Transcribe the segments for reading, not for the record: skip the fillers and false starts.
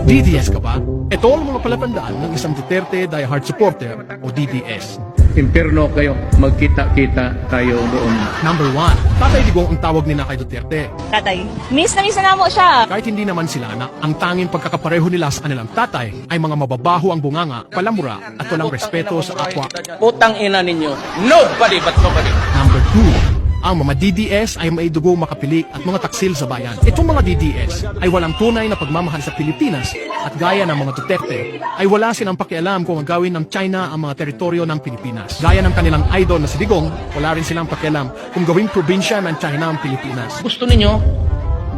DDS ka ba? Ito ang mga palatandaan ng isang Duterte diehard supporter o DDS. Impyerno kayo, magkita-kita tayo doon. Number 1, Tatay Digong ang tawag nila kay Duterte. Tatay, miss na mo siya. Kahit hindi naman sila na ang tanging pagkakapareho nila sa kanilang tatay ay mga mababaho ang bunganga, palamura at walang respeto sa kapwa. Putang ina ninyo. Nobody but nobody. Number 2, ang mga DDS ay may dugo makapili at mga taksil sa bayan. Itong mga DDS ay walang tunay na pagmamahal sa Pilipinas at gaya ng mga Duterte ay wala silang pakialam kung ang gawin ng China ang mga teritoryo ng Pilipinas. Gaya ng kanilang idol na si Digong, wala rin silang pakialam kung gawing probinsya ng China ang Pilipinas. Gusto ninyo,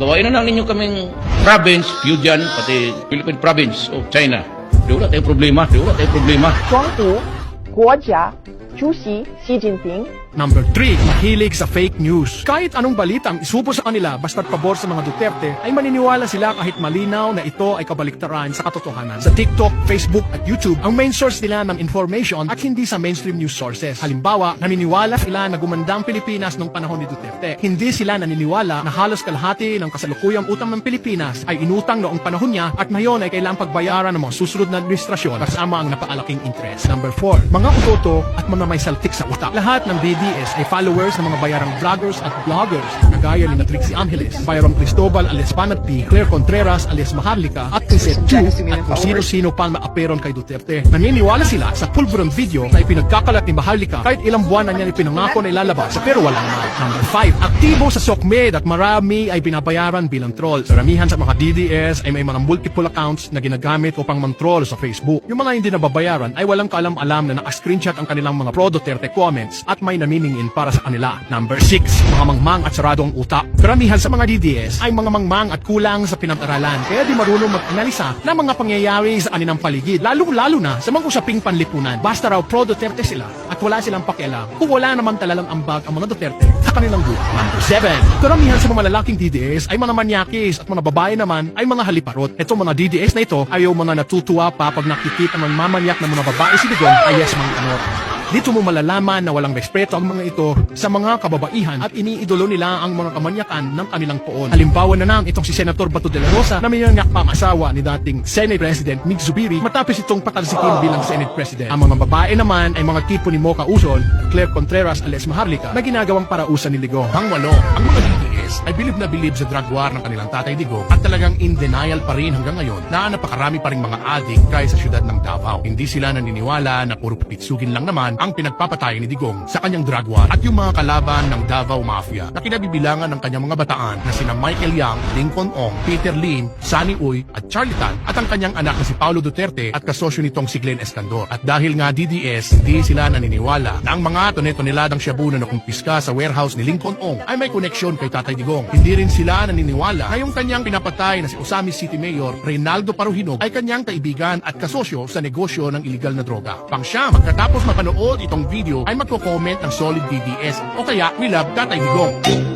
gawain na lang ninyo kaming province, Fujian, pati Philippine province of China. Di wala tayong problema, di wala tayong problema. 光复国家主席习近平 Number 3, mahilig sa fake news. Kahit anong balita ang isubo sa kanila basta't pabor sa mga Duterte, ay maniniwala sila kahit malinaw na ito ay kabaliktaran sa katotohanan. Sa TikTok, Facebook at YouTube, ang main source nila ng information at hindi sa mainstream news sources. Halimbawa, naniniwala sila na gumanda ang Pilipinas noong panahon ni Duterte. Hindi sila naniniwala na halos kalahati ng kasalukuyang utang ng Pilipinas ay inutang noong panahon niya at ngayon ay kailangang pagbayaran ng mga susunod na administrasyon kasama ang napaalaking interest. Number 4, mga utoto at mga may saltik sa utak. Lahat ng DDS ay followers ng mga bayarang vloggers at vloggers kagaya ni Trixie Angeles, Bayarang Cristobal alias Panatpi, Claire Contreras alias Maharlika at Crisette Chu at kung sino-sino pa maaperon kay Duterte. Naniniwala sila sa pulverong video na ipinagkakalat ni Maharlika kahit ilang buwan na niya ipinangako na ilalabas pero wala naman. Number 5, aktibo sa SOCMED at marami ay binabayaran bilang troll. Karamihan sa mga DDS ay may mga multiple accounts na ginagamit upang mang-troll sa Facebook. Yung mga hindi nababayaran ay walang kaalam-alam na naka-screenshot ang kanilang mga pro-Duterte comments at may naniningin para sa kanila. Number 6, mga mangmang at saradong utak. Karamihan sa mga DDS ay mga mangmang at kulang sa pinag-aralan kaya di marunong mag-analisa ng mga pangyayari sa kanilang paligid, lalo na sa mga usaping panlipunan. Basta raw pro-Duterte sila at wala silang pakialam kung wala naman talalang ambag ang mga Duterte sa kanilang buhay. Number 7, karamihan sa mga lalaking DDS ay mga manyakis at mga babae naman ay mga haliparot. Itong mga DDS na ito ay yung mga natutuwa pa pag nakikita ng mamanyak ng mga babae si Digong ay yes mga kanor. Dito mo malalaman na walang respeto ang mga ito sa mga kababaihan at iniidolo nila ang mga kamanyakan ng kanilang poon. Halimbawa na lang itong si Senator Bato de la Rosa na mayangyak pang asawa ni dating Senate President Mig Zubiri matapos itong patalsikin bilang Senate President. Ang mga babae naman ay mga tipo ni Mocha Usol, Claire Contreras alias Maharlika na ginagawang parausan ni Digong. Pangwalo, ang mga DDS ay bilib na bilib sa drug war ng kanilang tatay Digong at talagang in denial pa rin hanggang ngayon na napakarami pa rin mga adik kaya sa syudad ng Davao. Hindi sila naniniwala na puro pitsugin lang naman ang pinagpapatay ni Digong sa kanyang drug war at yung mga kalaban ng Davao Mafia na kinabibilangan ng kanyang mga bataan na sina Michael Yang, Lincoln Ong, Peter Lin, Sunny Uy at Charlie Tan at ang kanyang anak na si Paulo Duterte at kasosyo nitong si Glenn Escandor. At dahil nga DDS, hindi sila naniniwala na ang mga tonetoneladang shabu na nakumpiska sa warehouse ni Lincoln Ong ay may koneksyon kay Tatay Digong. Hindi rin sila naniniwala na yung kanyang pinapatay na si Osamis City Mayor Reynaldo Paruhinog ay kanyang kaibigan at kasosyo sa negosyo ng iligal na droga. Pangsyam, magkatapos mapanood itong video ay magko-comment ng solid DDS o kaya we love Tatay Digong.